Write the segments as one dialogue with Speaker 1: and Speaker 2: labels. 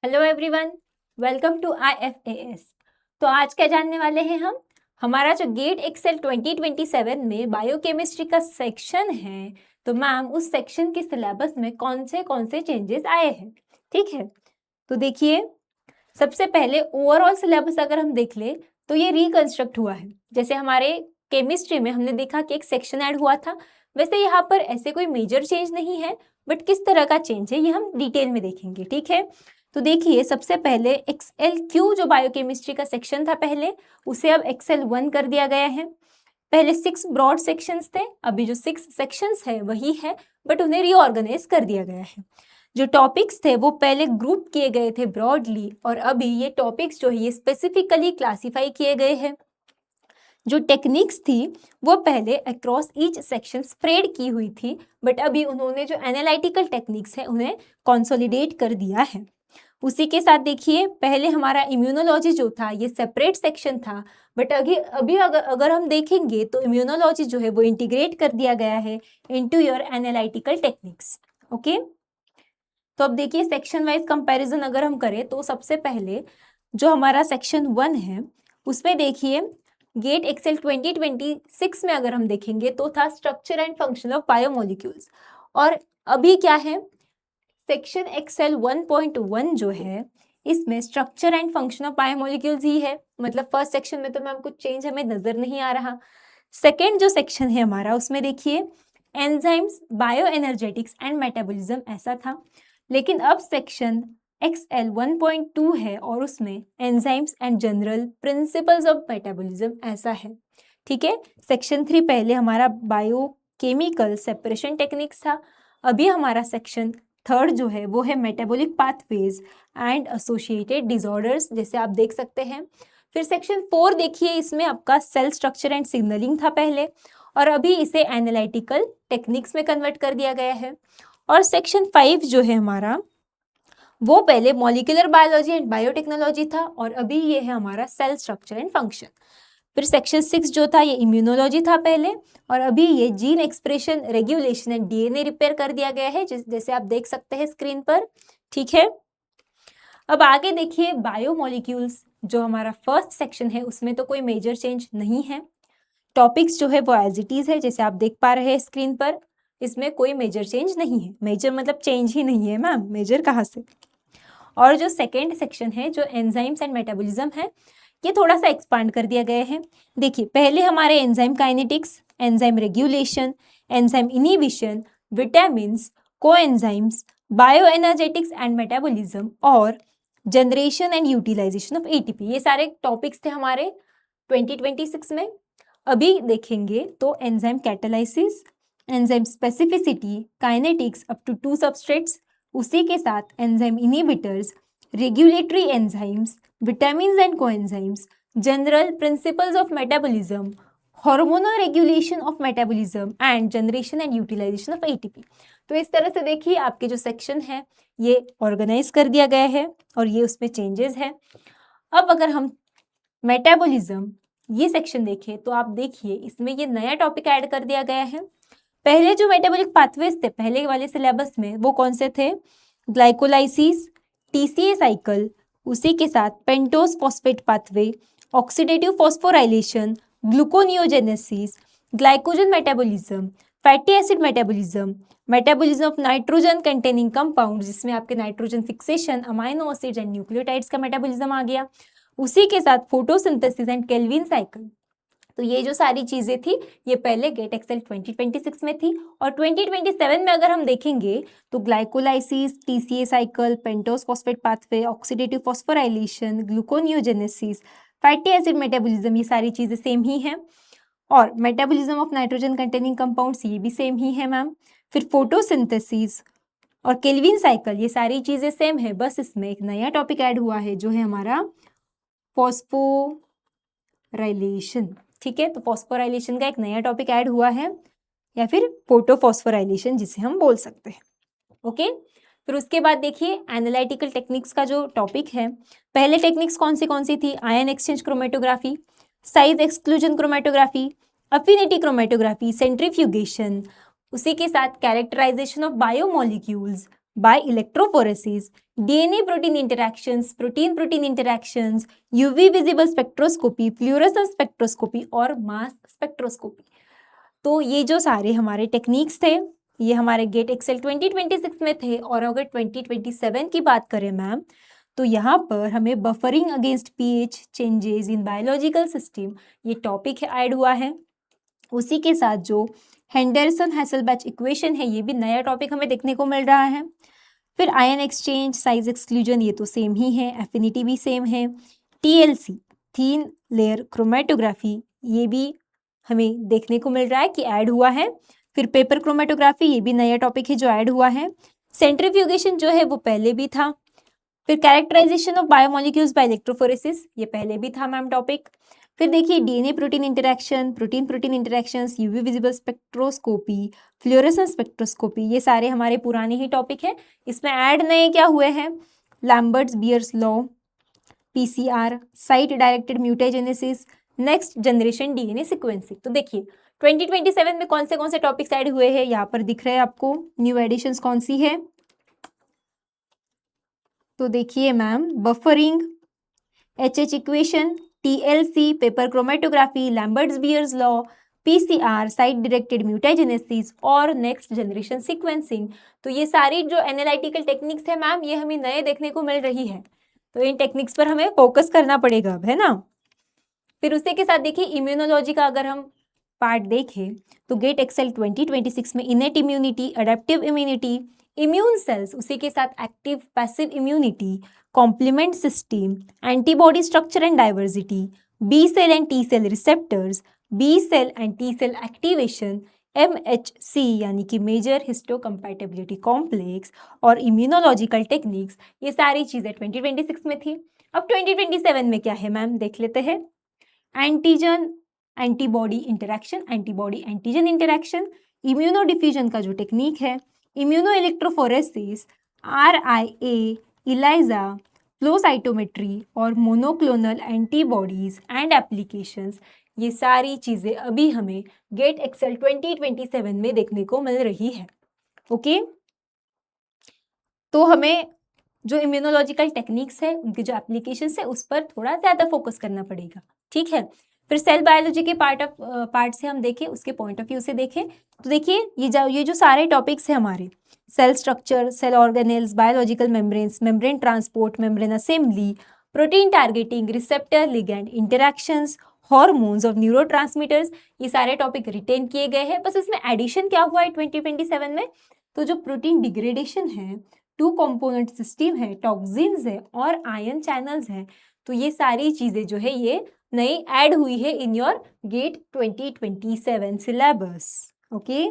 Speaker 1: Hello everyone, welcome to IFAS। तो आज क्या जानने वाले हैं हम। हमारा जो गेट एक्सेल 2027 में बायोकेमिस्ट्री का सेक्शन है, तो मैम उस सेक्शन के सिलेबस में कौन से चेंजेस आए हैं। ठीक है, तो देखिए सबसे पहले ओवरऑल सिलेबस अगर हम देख ले तो ये रिकंस्ट्रक्ट हुआ है। जैसे हमारे केमिस्ट्री में हमने देखा कि एक सेक्शन ऐड हुआ था, वैसे यहाँ पर ऐसे कोई मेजर चेंज नहीं है, बट किस तरह का चेंज है ये हम डिटेल में देखेंगे। ठीक है, तो देखिए सबसे पहले XLQ जो बायोकेमिस्ट्री का सेक्शन था पहले, उसे अब XL1 कर दिया गया है। पहले 6 ब्रॉड सेक्शंस थे, अभी जो 6 सेक्शंस है वही है, बट उन्हें रीऑर्गेनाइज कर दिया गया है। जो टॉपिक्स थे वो पहले ग्रुप किए गए थे ब्रॉडली, और अभी ये टॉपिक्स जो है ये स्पेसिफिकली क्लासिफाई किए गए हैं। जो टेक्निक्स थी वो पहले अक्रॉस ईच सेक्शन स्प्रेड की हुई थी, बट अभी उन्होंने जो एनालिटिकल टेक्निक्स है उन्हें कंसोलिडेट कर दिया है। उसी के साथ देखिए पहले हमारा इम्यूनोलॉजी जो था ये सेपरेट सेक्शन था, बट अभी अगर हम देखेंगे तो इम्यूनोलॉजी जो है वो इंटीग्रेट कर दिया गया है into your analytical techniques. Okay, तो अब देखिए सेक्शन वाइज कंपैरिजन अगर हम करें तो सबसे पहले जो हमारा सेक्शन 1 है उसमें देखिए गेट एक्सेल 2026 में अगर हम देखेंगे तो था structure and function of biomolecules, और अभी क्या है सेक्शन एक्सेल 1.1 जो है इसमें structure and function of biomolecules ही है। मतलब फर्स्ट सेक्शन में तो मैम कुछ चेंज हमें नजर नहीं आ रहा। सेकेंड जो सेक्शन है हमारा उसमें देखिए enzymes, bio energetics and metabolism ऐसा था, लेकिन अब सेक्शन XL 1.2 है और उसमें enzymes and general principles of metabolism ऐसा है। ठीक है, सेक्शन 3 पहले हमारा बायोकेमिकल सेपरेशन टेक्निक्स था, अभी हमारा सेक्शन 3 जो है वो है metabolic pathways and associated disorders, जैसे आप देख सकते हैं। फिर सेक्शन 4 देखिए इसमें आपका सेल स्ट्रक्चर एंड सिग्नलिंग था पहले, और अभी इसे एनालिटिकल टेक्निक्स में कन्वर्ट कर दिया गया है। और सेक्शन 5 जो है हमारा वो पहले मॉलिक्यूलर बायोलॉजी एंड बायोटेक्नोलॉजी था, और अभी ये है हमारा सेल स्ट्रक्चर एंड फंक्शन। फिर सेक्शन 6 जो था ये इम्यूनोलॉजी था पहले, और अभी ये gene expression, regulation and DNA repair कर दिया गया है, जैसे आप देख सकते हैं स्क्रीन पर। ठीक है, अब आगे देखिए बायोमोलिक्यूल्स जो हमारा फर्स्ट सेक्शन है उसमें तो कोई मेजर चेंज नहीं है। टॉपिक्स जो है वो एज इट इज है, जैसे आप देख पा रहे हैं स्क्रीन पर, इसमें कोई मेजर चेंज नहीं है। मेजर मतलब चेंज ही नहीं है मैम, मेजर कहाँ से। और जो सेकेंड सेक्शन है जो एंजाइम्स एंड मेटाबॉलिज्म है ये थोड़ा सा एक्सपांड कर दिया गया है। देखिए पहले हमारे enzyme kinetics, enzyme regulation, enzyme inhibition, vitamins, coenzymes, bioenergetics and metabolism और generation and utilisation of ATP, ये सारे टॉपिक्स थे हमारे 2026 में। अभी देखेंगे तो enzyme catalysis, enzyme specificity, kinetics up to 2 substrates, उसी के साथ enzyme inhibitors, regulatory enzymes, vitamins and coenzymes, general principles of metabolism, hormonal regulation of metabolism and generation and utilisation of ATP। तो इस तरह से देखिए आपके जो सेक्शन है ये ऑर्गेनाइज कर दिया गया है और ये उसमें चेंजेस है। अब अगर हम मेटाबॉलिज्म ये सेक्शन देखें तो आप देखिए इसमें ये नया टॉपिक ऐड कर दिया गया है। पहले जो मेटाबॉलिक पाथवेज थे पहले वाले सिलेबस में वो कौन से थे, ग्लाइकोलाइसिस, TCA साइकिल, उसी के साथ pentose phosphate pathway, oxidative phosphorylation, gluconeogenesis, glycogen metabolism, fatty acid metabolism, metabolism of nitrogen containing compound जिसमें आपके nitrogen fixation, amino acids and nucleotides का मेटाबॉलिज्म आ गया, उसी के साथ फोटोसिंथेसिस एंड केल्विन साइकिल। तो ये जो सारी चीजें थी ये पहले गेट एक्सेल 2026 में थी, और 2027 में अगर हम देखेंगे तो glycolysis, TCA cycle, pentose phosphate pathway, oxidative phosphorylation, gluconeogenesis, fatty acid metabolism ये सारी चीजें सेम ही हैं, और metabolism of nitrogen containing compounds ये भी सेम ही है मैम। फिर फोटोसिंथेसिस और केल्विन साइकिल ये सारी चीजें सेम है, बस इसमें एक नया टॉपिक ऐड हुआ है जो है हमारा फॉस्फोराइलेशन। ठीक है, तो फॉस्फोराइलेशन का एक नया टॉपिक ऐड हुआ है, या फिर फोटोफॉस्फोराइलेशन जिसे हम बोल सकते हैं। ओके, फिर उसके बाद देखिए एनालिटिकल टेक्निक्स का जो टॉपिक है, पहले टेक्निक्स कौन सी थी, ion exchange chromatography, size exclusion chromatography, affinity chromatography, centrifugation, उसी के साथ characterization of biomolecules by electrophoresis, DNA protein interactions, protein protein interactions, UV visible spectroscopy, fluorescence spectroscopy और मास स्पेक्ट्रोस्कोपी। तो ये जो सारे हमारे टेक्निक्स थे ये हमारे गेट एक्सेल 2026 में थे। और अगर 2027 की बात करें मैम, तो यहाँ पर हमें buffering against pH changes in biological system ये टॉपिक ऐड हुआ है। उसी के साथ जो हेंडरसन हैसलबैच इक्वेशन है ये भी नया टॉपिक हमें देखने को मिल रहा है। फिर आयन एक्सचेंज, साइज एक्सक्लूजन ये तो सेम ही है, एफिनिटी भी सेम है। टीएलसी थीन लेयर क्रोमेटोग्राफी ये भी हमें देखने को मिल रहा है कि ऐड हुआ है। फिर पेपर क्रोमेटोग्राफी ये भी नया टॉपिक है जो ऐड हुआ है। सेंट्रीफ्यूगेशन जो है वो पहले भी था। फिर characterisation of biomolecules by electrophoresis ये पहले भी था मैम टॉपिक। फिर देखिए DNA protein interaction, protein protein interactions, UV visible spectroscopy, fluorescence spectroscopy ये सारे हमारे पुराने ही टॉपिक हैं। इसमें ऐड नए क्या हुए हैं, Lambert's Beer's law, PCR, site directed mutagenesis, next generation DNA sequencing. तो देखिए 2027 में कौन से टॉपिक्स ऐड हुए हैं यहाँ पर दिख रहे हैं आपको। न्यू एडिशंस कौन सी है, तो देखिए ma'am buffering, HH equation, TLC, paper chromatography, Lambert's Beer's law, PCR, site directed mutagenesis और नेक्स्ट जनरेशन सीक्वेंसिंग। तो ये सारी जो एनालिटिकल टेक्निक्स है मैम ये हमें नए देखने को मिल रही है। तो इन टेक्निक्स पर हमें फोकस करना पड़ेगा अब, है ना। फिर उसी के साथ देखिए इम्यूनोलॉजी का अगर हम पार्ट देखें तो गेट एक्सेल 2026 में innate immunity, adaptive immunity, immune cells, उसी के साथ active passive immunity, complement system, antibody structure and diversity, B cell and T cell receptors, B cell and T cell activation, MHC यानी कि major histocompatibility complex और immunological techniques ये सारी चीज़ें 2026 में थी। अब 2027 में क्या है मैम देख लेते हैं। Antigen antibody interaction, antibody antigen interaction, immuno diffusion का जो टेक्निक है, immuno electrophoresis, RIA, Elijah, flow cytometry और मोनोक्लोनल एंटीबॉडीज एंड एप्लीकेशंस ये सारी चीज़ें अभी हमें गेट एक्सेल 2027 में देखने को मिल रही है। ओके, तो हमें जो इम्यूनोलॉजिकल टेक्निक्स है उनके जो एप्लीकेशंस है उस पर थोड़ा ज़्यादा फोकस करना पड़ेगा, ठीक है। फिर सेल बायोलॉजी के पार्ट से हम देखें, उसके पॉइंट ऑफ व्यू से देखें तो देखिए ये जो सारे टॉपिक्स हैं हमारे, cell structure, cell organelles, biological membranes, membrane transport, membrane assembly, protein targeting, receptor ligand interactions, hormones और न्यूरोट्रांसमीटर्स ये सारे टॉपिक रिटेन किए गए हैं। बस इसमें एडिशन क्या हुआ है 2027 में, तो जो प्रोटीन डिग्रेडेशन है, टू कंपोनेंट सिस्टम है, टॉक्सिन्स है और आयन चैनल्स हैं, तो ये सारी चीज़ें जो है ये नई ऐड हुई है in your GATE 2027 syllabus. Okay,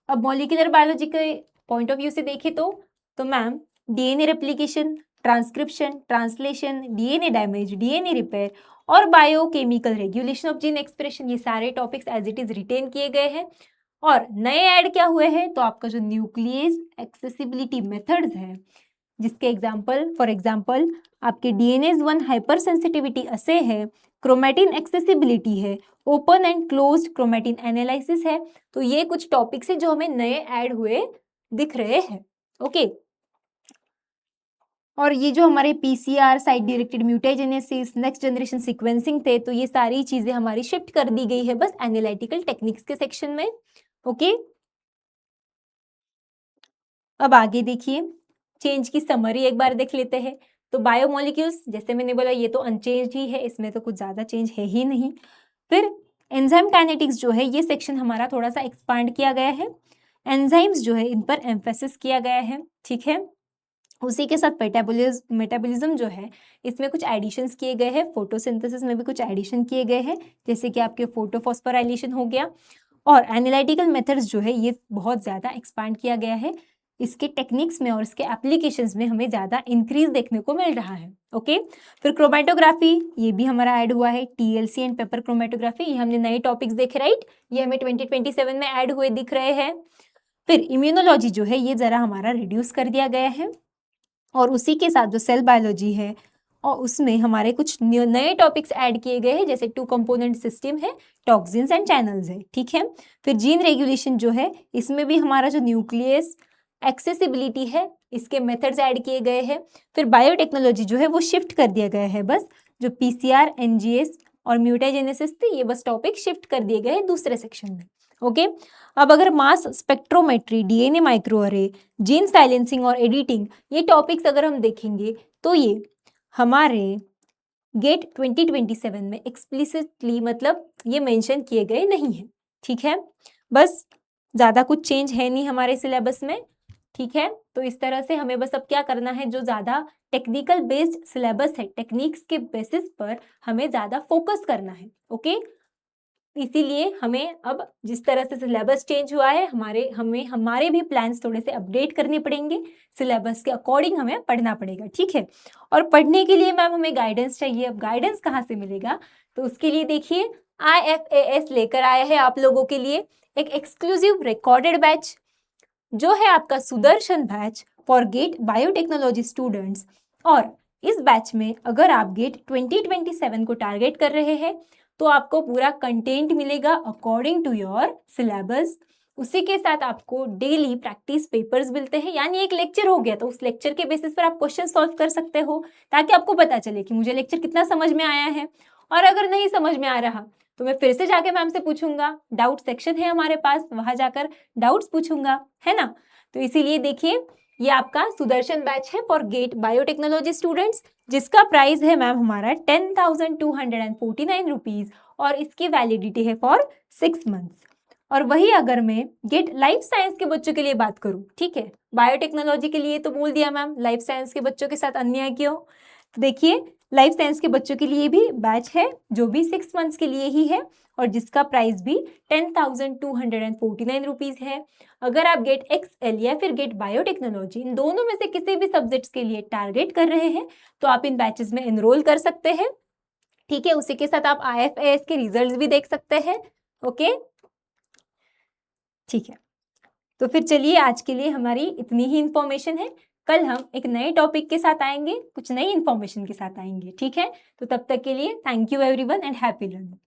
Speaker 1: अब मॉलिक्यूलर बायोलॉजी के पॉइंट ऑफ व्यू से देखें तो ma'am DNA replication, transcription, translation, DNA damage, DNA repair और biochemical regulation of gene expression ये सारे topics as it is written किए गए हैं। और नए ऐड क्या हुए हैं, तो आपका जो न्यूक्लियस एक्सेसिबिलिटी मेथड्स है, जिसके एग्जाम्पल फॉर एग्जाम्पल आपके डीएनएज 1 हाइपर सेंसिटिविटी असे है, क्रोमेटिन एक्सेसिबिलिटी है, open and closed chromatin analysis है। तो ये कुछ टॉपिक्स है जो हमें नए ऐड हुए दिख रहे हैं। ओके, और ये जो हमारे PCR, site directed mutagenesis, next generation sequencing थे, तो ये सारी चीजें हमारी शिफ्ट कर दी गई है बस एनालिटिकल टेक्निक्स के सेक्शन में। ओके, अब आगे देखिए चेंज की समरी एक बार देख लेते हैं। तो बायोमोलिक्यूल्स जैसे मैंने बोला ये तो अनचेंज ही है, इसमें तो कुछ ज़्यादा चेंज है ही नहीं। फिर एंजाइम काइनेटिक्स जो है ये सेक्शन हमारा थोड़ा सा एक्सपांड किया गया है, एंजाइम्स जो है इन पर एम्फेसिस किया गया है, ठीक है। उसी के साथ मेटाबॉलिज्म जो है इसमें कुछ एडिशंस किए गए हैं, फोटोसिंथेसिस में भी कुछ एडिशन किए गए हैं, जैसे कि आपके फोटोफॉस्फोराइलेशन हो गया। और एनालिटिकल मेथड्स जो है ये बहुत ज़्यादा एक्सपांड किया गया है, इसके टेक्निक्स में और इसके एप्लीकेशंस में हमें ज़्यादा इंक्रीज देखने को मिल रहा है। ओके, फिर क्रोमेटोग्राफी ये भी हमारा ऐड हुआ है, टीएलसी एंड पेपर क्रोमेटोग्राफी ये हमने नए टॉपिक्स देखे, राइट, ये हमें 2027 में ऐड हुए दिख रहे हैं। फिर इम्यूनोलॉजी जो है ये ज़रा हमारा रिड्यूस कर दिया गया है, और उसी के साथ जो सेल बायोलॉजी है और उसमें हमारे कुछ नए टॉपिक्स ऐड किए गए हैं, जैसे टू कंपोनेंट सिस्टम है, टॉक्सिन्स एंड चैनल्स है, ठीक है। फिर जीन रेगुलेशन जो है इसमें भी हमारा जो न्यूक्लियस एक्सेसिबिलिटी है इसके मेथड्स ऐड किए गए हैं। फिर बायोटेक्नोलॉजी जो है वो शिफ्ट कर दिया गया है, बस जो पीसीआर, एनजीएस और म्यूटाजेनेसिस थे ये बस टॉपिक शिफ्ट कर दिए गए हैं दूसरे सेक्शन में। ओके, अब अगर mass spectrometry, DNA microarray, gene silencing और एडिटिंग ये टॉपिक्स अगर हम देखेंगे तो ये हमारे गेट 2027 में एक्सप्लिसिटली मतलब ये मेंशन किए गए नहीं है। ठीक है, बस ज़्यादा कुछ चेंज है नहीं हमारे सिलेबस में। ठीक है, तो इस तरह से हमें बस अब क्या करना है, जो ज़्यादा टेक्निकल बेस्ड सिलेबस है, टेक्निक्स के बेसिस पर हमें ज़्यादा फोकस करना है। ओके, इसीलिए हमें अब जिस तरह से सिलेबस चेंज हुआ है हमारे भी प्लान्स थोड़े से अपडेट करने पड़ेंगे, सिलेबस के अकॉर्डिंग हमें पढ़ना पड़ेगा। ठीक है, और पढ़ने के लिए मैम हमें गाइडेंस चाहिए। अब गाइडेंस कहाँ से मिलेगा, तो उसके लिए देखिए IFAS लेकर आया है आप लोगों के लिए एक एक्सक्लूसिव रिकॉर्डेड बैच, जो है आपका Sudarshan batch for GATE biotechnology students. और इस बैच में अगर आप गेट 2027 को टारगेट कर रहे हैं तो आपको पूरा कंटेंट मिलेगा अकॉर्डिंग टू योर सिलेबस। उसी के साथ आपको डेली प्रैक्टिस पेपर्स मिलते हैं, यानी एक लेक्चर हो गया तो उस लेक्चर के बेसिस पर आप क्वेश्चन सॉल्व कर सकते हो, ताकि आपको पता चले कि मुझे लेक्चर कितना समझ में आया है। और अगर नहीं समझ में आ रहा तो मैं फिर से जाके मैम से पूछूंगा, डाउट सेक्शन है हमारे पास, वहां जाकर डाउट्स पूछूंगा, है ना। तो इसीलिए देखिए ये आपका सुदर्शन बैच है फॉर गेट बायोटेक्नोलॉजी स्टूडेंट्स, जिसका प्राइस है मैम हमारा 10,249 रुपीज और इसकी वैलिडिटी है फॉर 6 मंथ्स। और वही अगर मैं गेट लाइफ साइंस के बच्चों के लिए बात करूं, ठीक है, बायोटेक्नोलॉजी के लिए तो बोल दिया मैम, लाइफ साइंस के बच्चों के साथ अन्याय क्यों। तो देखिए लाइफ साइंस के बच्चों के लिए भी बैच है जो भी 6 मंथ्स के लिए ही है और जिसका प्राइस भी 10,249 रुपीज है। अगर आप गेट एक्सएल या फिर गेट बायोटेक्नोलॉजी इन दोनों में से किसी भी सब्जेक्ट्स के लिए टारगेट कर रहे हैं तो आप इन बैचेस में एनरोल कर सकते हैं। ठीक है, उसी के साथ आप IFAS के रिजल्ट्स भी देख सकते हैं। ओके, ठीक है, तो फिर चलिए आज के लिए हमारी इतनी ही इंफॉर्मेशन है। कल हम एक नए टॉपिक के साथ आएंगे, कुछ नई इंफॉर्मेशन के साथ आएंगे। ठीक है, तो तब तक के लिए thank you everyone and happy learning.